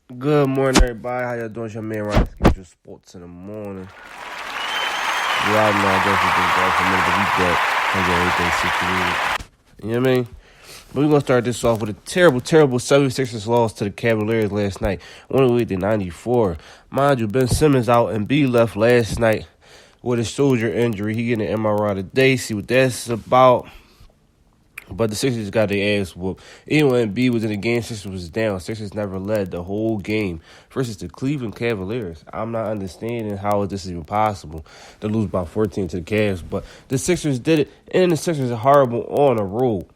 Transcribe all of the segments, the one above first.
Good morning, everybody. How y'all doing? It's your man Ryan Schedule Sports in the morning. Y'all know I definitely been gone for a minute, but we back. I get everything situated. You know what I mean? But we're going to start this off with a terrible 76ers loss to the Cavaliers last night. 108-94. Mind you, Ben Simmons out and B left last night with a shoulder injury. He getting an MRI today. See what that's about. But the Sixers got their ass whooped. Even when B was in the game, Sixers was down. Sixers never led the whole game versus the Cleveland Cavaliers. I'm not understanding how this is even possible to lose by 14 to the Cavs. But the Sixers did it, and the Sixers are horrible on the road.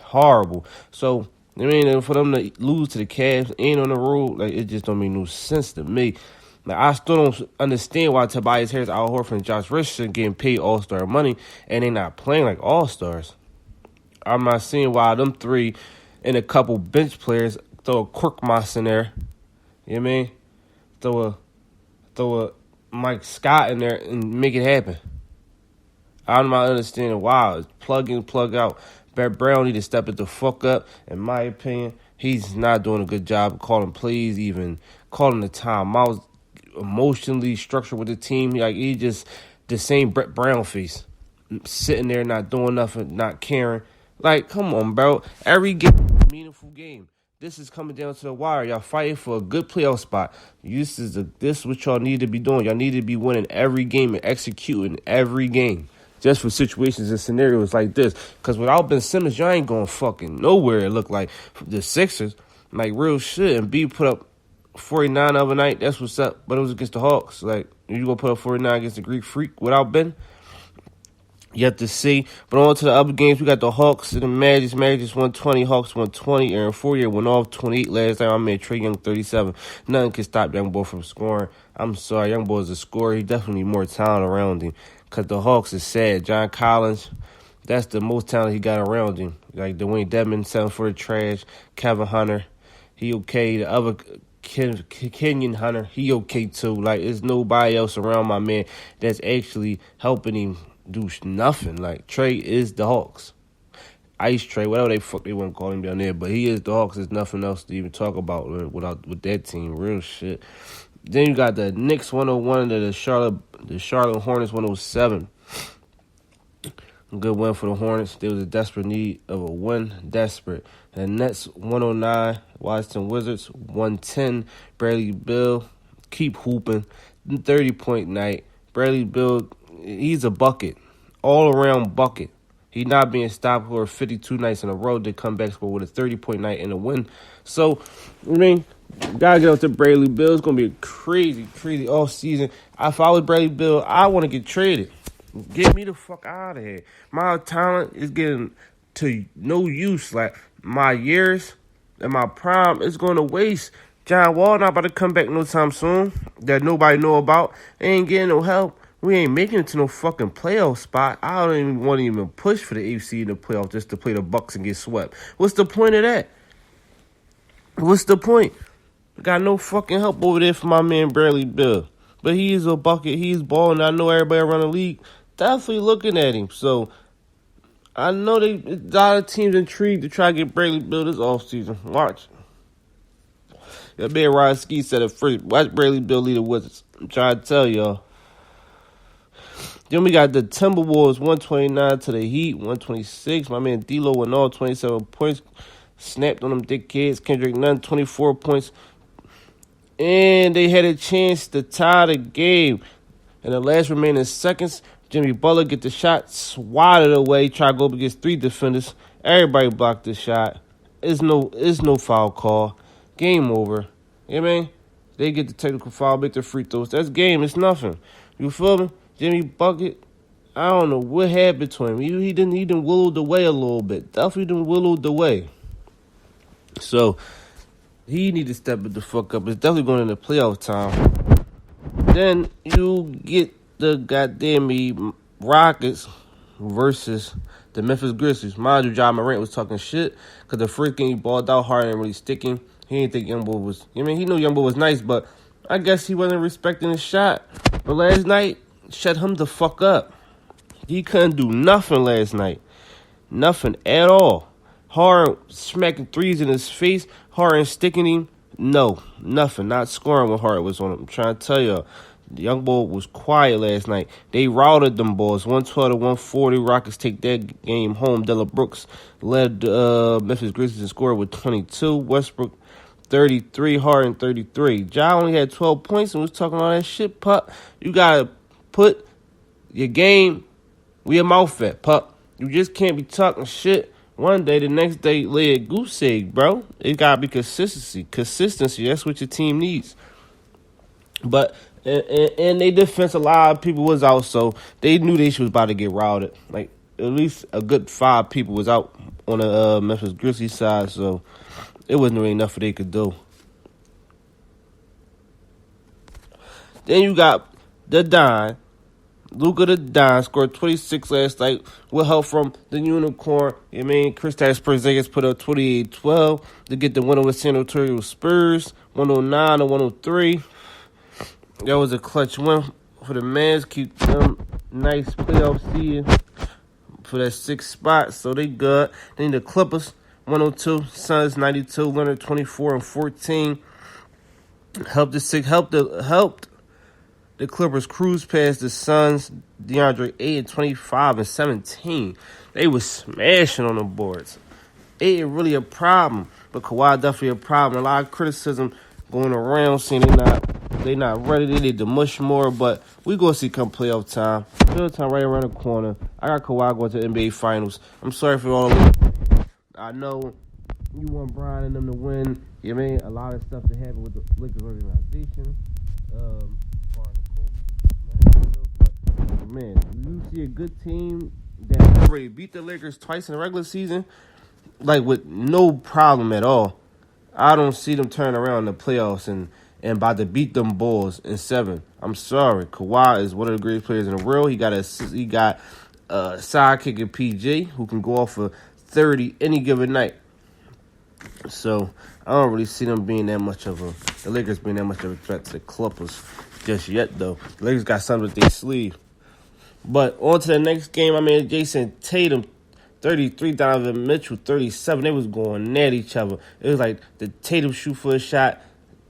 Horrible. So, I mean, for them to lose to the Cavs and on the road, like, it just don't make no sense to me. Like, I still don't understand why Tobias Harris, Al Horford, and Josh Richardson getting paid all-star money, and they not playing like all-stars. I'm not seeing why them three and a couple bench players throw a Korkmaz in there. You know what I mean? Throw a Mike Scott in there and make it happen. I'm not understanding why. It's plug in, plug out. Brett Brown need to step it the fuck up. In my opinion, he's not doing a good job of calling plays, even calling the timeouts, emotionally structured with the team. Like, he just the same Brett Brown face. Sitting there not doing nothing, not caring. Like, come on, bro. Every game is a meaningful game. This is coming down to the wire. Y'all fighting for a good playoff spot. This is what y'all need to be doing. Y'all need to be winning every game and executing every game. Just for situations and scenarios like this. Because without Ben Simmons, y'all ain't going fucking nowhere, it look like. The Sixers, like, real shit. And B put up 49 the other night. That's what's up. But it was against the Hawks. Like, you going to put up 49 against the Greek Freak without Ben? You have to see. But on to the other games, we got the Hawks and the Magic. Magic 120, Hawks 120. Aaron Fourier went off 28 last time. I made Trae Young 37. Nothing can stop Young Boy from scoring. I'm sorry, Young Boy is a scorer. He definitely need more talent around him. Because the Hawks is sad. John Collins, that's the most talent he got around him. Like Dwayne Dedman, 7 for the trash. Kevin Hunter, he okay. The other Kenyon Hunter, he okay too. Like, there's nobody else around my man that's actually helping him do nothing. Like, Trae is the Hawks. Ice Trae, whatever they fuck they want to call him down there, but he is the Hawks. There's nothing else to even talk about with that team. Real shit. Then you got the Knicks 101 to the Charlotte Hornets 107. Good win for the Hornets. There was a desperate need of a win. Desperate. The Nets 109. Washington Wizards 110. Bradley Beal keep hooping. 30-point night. Bradley Beal, he's a bucket. All-around bucket. He not being stopped for 52 nights in a row to come back score with a 30-point night and a win. So, I mean, gotta get up to Bradley Beal. It's gonna be a crazy off season. If I was Bradley Beal, I want to get traded. Get me the fuck out of here. My talent is getting to no use. Like, my years and my prime is going to waste. John Wall not about to come back no time soon that nobody know about. They ain't getting no help. We ain't making it to no fucking playoff spot. I don't even want to even push for the AFC in the playoff just to play the Bucks and get swept. What's the point of that? What's the point? Got no fucking help over there for my man Bradley Beal. But he is a bucket. He's balling. I know everybody around the league definitely looking at him. So I know a lot of teams intrigued to try to get Bradley Beal this offseason. Watch. That man Ryan Ski said it first. Watch Bradley Beal lead the Wizards. I'm trying to tell y'all. Then we got the Timberwolves 129 to the Heat 126. My man D'Lo went all 27 points. Snapped on them dickheads. Kendrick Nunn 24 points. And they had a chance to tie the game. In the last remaining seconds, Jimmy Butler get the shot, swatted away, try to go up against 3 defenders. Everybody blocked the shot. It's no foul call. Game over. You know what I mean? They get the technical foul, make the free throws. That's game. It's nothing. You feel me? Jimmy Bucket, I don't know what happened to him. He didn't willowed away a little bit. Definitely didn't willowed away. So he need to step it the fuck up. It's definitely going into playoff time. Then you get the goddamn Rockets versus the Memphis Grizzlies. Mind you, Ja Morant was talking shit because the first game he balled out hard and really sticking. He didn't think Youngboy was. I mean, he knew Youngboy was nice, but I guess he wasn't respecting his shot. But last night, shut him the fuck up. He couldn't do nothing last night. Nothing at all. Harden smacking threes in his face. Harden sticking him. No, nothing. Not scoring when Hart was on him. I'm trying to tell y'all. The young boy was quiet last night. They routed them boys, 112 to 140. Rockets take that game home. Della Brooks led Memphis Grizzlies and scored with 22. Westbrook 33, Harden 33. Ja only had 12 points and was talking all that shit, Pup. You gotta put your game where your mouth at, Pup. You just can't be talking shit one day, the next day lay a goose egg, bro. It gotta be consistency. Consistency, that's what your team needs. But in their defense, a lot of people was out, so they knew they was about to get routed. Like, at least a good 5 people was out on the Memphis Grizzlies side, so it wasn't really enough they could do. Then you got the Doin. Luka the Doin scored 26 last night with help from the Unicorn. I mean, Kristaps Porzingis put up 28-12 to get the win over San Antonio Spurs, 109 to 103. That was a clutch win for the Mavs. Keep them nice playoff seed for that 6th spot, so they good. Then the Clippers, 102, Suns 92, Leonard 24 and 14. Helped the Clippers cruise past the Suns, DeAndre 8 and 25 and 17. They was smashing on the boards. It ain't really a problem, but Kawhi definitely a problem. A lot of criticism going around saying they not ready. They need to mush more, but we gonna see come playoff time. Playoff time right around the corner. I got Kawhi going to the NBA Finals. I'm sorry for all of you. I know you want Brian and them to win. You know what I mean? A lot of stuff that happened with the Lakers organization. Man, you see a good team that already beat the Lakers twice in the regular season, like with no problem at all. I don't see them turn around in the playoffs and about to beat them Bulls in 7. I'm sorry. Kawhi is one of the greatest players in the world. He got a sidekick in PG who can go off for 30 any given night. So I don't really see them being that much of the Lakers being that much of a threat to the Clippers just yet, though. The Lakers got something with their sleeve. But on to the next game, Jason Tatum, 33, Donovan Mitchell, 37. They was going at each other. It was like the Tatum shoot for a shot.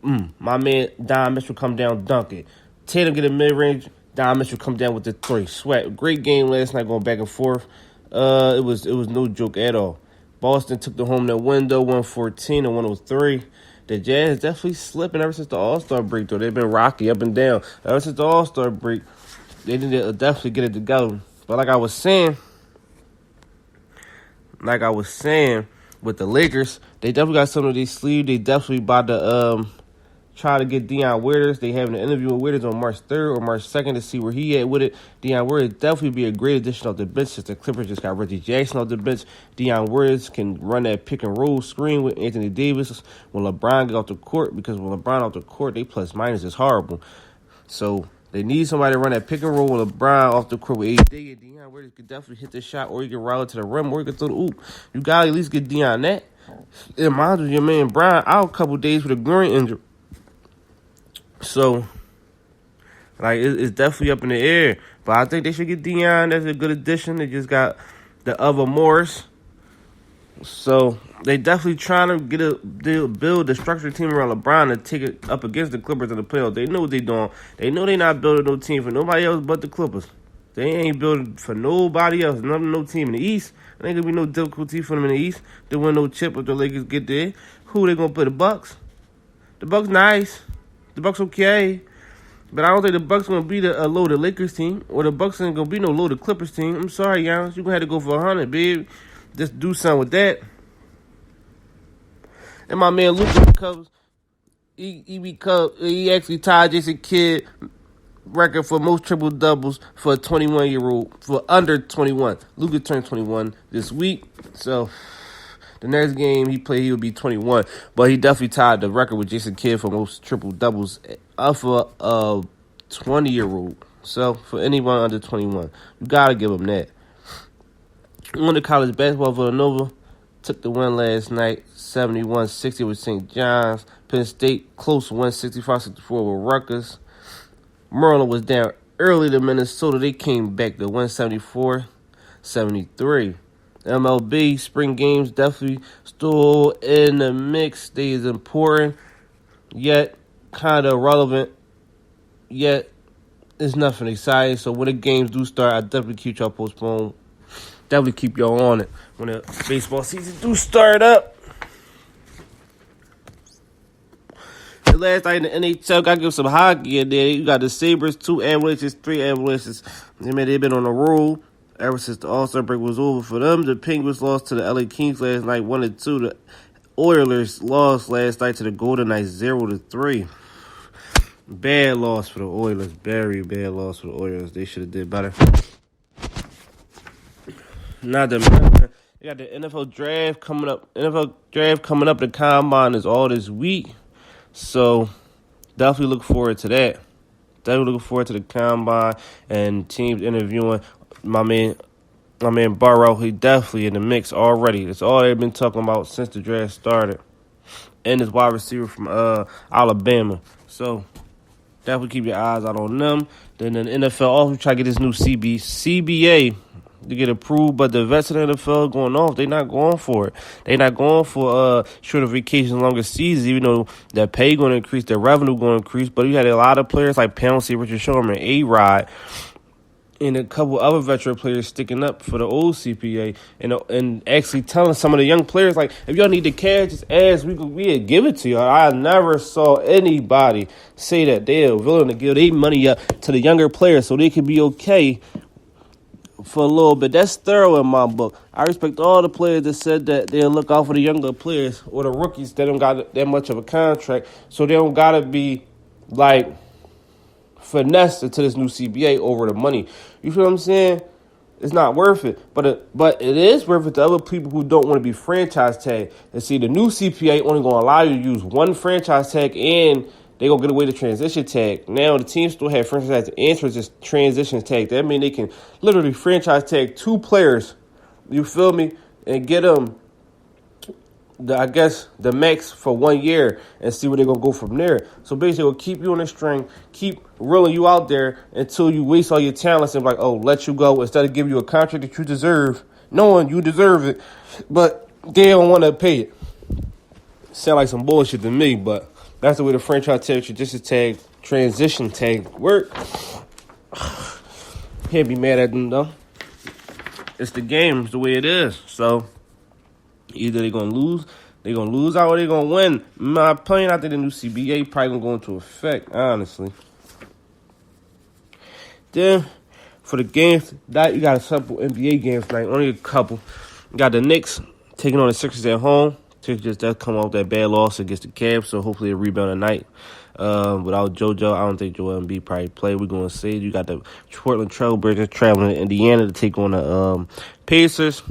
My man, Don Mitchell, come down, dunk it. Tatum get a mid-range. Don Mitchell come down with the 3. Sweat. Great game last night going back and forth. It was no joke at all. Boston took the home that window, 114 to 103. The Jazz definitely slipping ever since the All-Star break, though. They've been rocky up and down. Ever since the All-Star break, they need to definitely get it together. But like I was saying, with the Lakers, they definitely got something on their sleeve. They definitely about to try to get Deion Waiters. They having an interview with Waiters on March 3rd or March 2nd to see where he at with it. Deion Waiters definitely be a great addition off the bench since the Clippers just got Reggie Jackson off the bench. Deion Waiters can run that pick and roll screen with Anthony Davis when LeBron get off the court, because when LeBron off the court, they plus minus is horrible. So they need somebody to run that pick and roll with LeBron off the court with AD, and Deion Waiters could definitely hit the shot, or he can roll it to the rim, or he can throw the oop. You got to at least get Deion that. And mind you, your man Brian out a couple days with a groin injury. So, like, it's definitely up in the air. But I think they should get Deion. That's a good addition. They just got the other Morris. So, they definitely trying to build a structured team around LeBron to take it up against the Clippers in the playoffs. They know what they're doing. They know they're not building no team for nobody else but the Clippers. They ain't building for nobody else. No team in the East. There ain't going to be no difficulty for them in the East. They win no chip if the Lakers get there. Who they going to play? The Bucks? The Bucks nice. The Bucks okay, but I don't think the Bucks gonna be a loaded Lakers team, or the Bucks ain't gonna be no loaded Clippers team. I'm sorry, Giannis, you gonna have to go for 100, babe. Just do something with that. And my man Luka Cubs, he actually tied Jason Kidd record for most triple doubles for a 21-year-old for under 21. Luka turned 21 this week, so the next game he played, he would be 21. But he definitely tied the record with Jason Kidd for most triple-doubles for a 20-year-old. So, for anyone under 21, you got to give him that. On to college basketball, Villanova took the win last night, 71-60 with St. John's. Penn State, close 165-64 with Rutgers. Maryland was down early to Minnesota. They came back to 174-73. MLB spring games definitely still in the mix. They is important yet kind of irrelevant, yet it's nothing exciting. So when the games do start, I definitely keep y'all postponed. Definitely keep y'all on it when the baseball season do start up. The last night in the NHL, got to give some hockey in there. You got the Sabres, 2 Avalanches, 3 Avalanches. They've been on a roll ever since the All-Star break was over for them. The Penguins lost to the LA Kings last night, 1-2. The Oilers lost last night to the Golden Knights, 0-3. Bad loss for the Oilers. Very bad loss for the Oilers. They should have did better. Not the they got the NFL draft coming up. The combine is all this week. So definitely look forward to that. Definitely looking forward to the combine and teams interviewing my man Burrow. He definitely in the mix already. That's all they've been talking about since the draft started. And his wide receiver from Alabama. So definitely keep your eyes out on them. Then the NFL also try to get this new CBA to get approved, but the vets in the NFL going off. They not going for it. They not going for shorter vacations, longer seasons, even though their pay going to increase, their revenue going to increase. But you had a lot of players like Pouncey, Richard Sherman, A-Rod, and a couple other veteran players sticking up for the old CPA and actually telling some of the young players, like, if y'all need the cash, just ask. We'll give it to y'all. I never saw anybody say that they're willing to give their money up to the younger players so they can be okay for a little bit. That's thorough in my book. I respect all the players that said that they'll look out for the younger players or the rookies that don't got that much of a contract, so they don't got to be, like, finessed into this new CBA over the money. You feel what I'm saying? It's not worth it. But it is worth it to other people who don't want to be franchise tagged. And see, the new CPA only going to allow you to use one franchise tag, and they going to get away the transition tag. Now, the team still have franchise tag and just transition tag. That means they can literally franchise tag 2 players, you feel me, and get them, the max for 1 year and see where they're going to go from there. So basically, it'll keep you on the string, keep reeling you out there until you waste all your talents and let you go instead of giving you a contract that you deserve, knowing you deserve it, but they don't want to pay it. Sound like some bullshit to me, but that's the way the franchise tag, transition tag work. Can't be mad at them, though. It's the game. It's the way it is. So either they're going to lose out or they're going to win. In my opinion, I think the new CBA probably going to go into effect, honestly. Then, for the games, you got a couple NBA games tonight. Only a couple. You got the Knicks taking on the Sixers at home. Sixers just come off that bad loss against the Cavs, so hopefully a rebound tonight. Without JoJo, I don't think Joel Embid probably play. We're going to see. You got the Portland Trailblazers traveling to Indiana to take on the Pacers.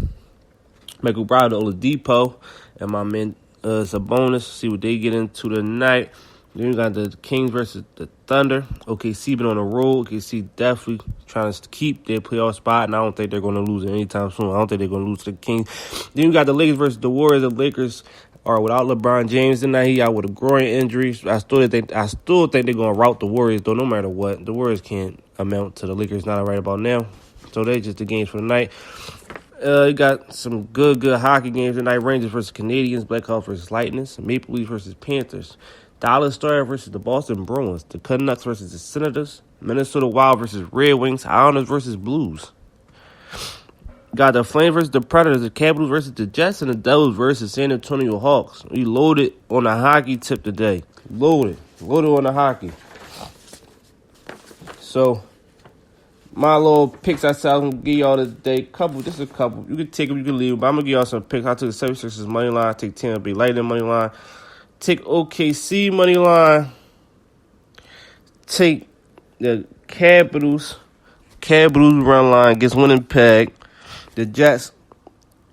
Michael Browder, Oladipo, and my man Sabonis. See what they get into tonight. Then you got the Kings versus the Thunder. OKC been on the road. OKC definitely trying to keep their playoff spot, and I don't think they're going to lose it anytime soon. I don't think they're going to lose to the Kings. Then you got the Lakers versus the Warriors. The Lakers are without LeBron James tonight. He out with a groin injury. I still think they're going to rout the Warriors, though, no matter what. The Warriors can't amount to the Lakers not right about now. So they're just the games for the night. You got some good hockey games tonight. Rangers versus Canadians, Blackhawks versus Lightning, Maple Leafs versus Panthers, Dallas Stars versus the Boston Bruins, the Canucks versus the Senators, Minnesota Wild versus Red Wings, Islanders versus Blues. Got the Flames versus the Predators, the Capitals versus the Jets, and the Devils versus San Antonio Hawks. We loaded on the hockey tip today. Loaded on the hockey. So my little picks I said I'm going to give y'all today. Just a couple. You can take them, you can leave them. But I'm going to give y'all some picks. I took the 76ers money line. I take Tampa Bay Lightning money line. Take OKC money line. Take the Capitals run line. Gets winning peg. The Jets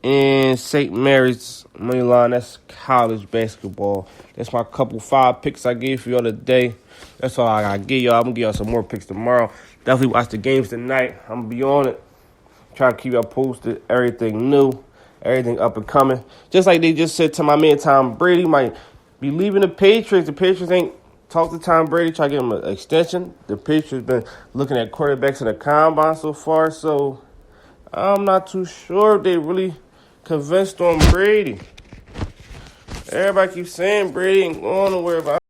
and St. Mary's money line. That's college basketball. That's my couple 5 picks I gave for y'all today. That's all I got to give y'all. I'm going to give y'all some more picks tomorrow. Definitely watch the games tonight. I'm going to be on it. Try to keep y'all posted. Everything new. Everything up and coming. Just like they just said to my man Tom Brady might be leaving the Patriots. The Patriots ain't talked to Tom Brady. Try to give him an extension. The Patriots been looking at quarterbacks in the combine so far. So I'm not too sure if they really convinced on Brady. Everybody keeps saying Brady ain't going nowhere, but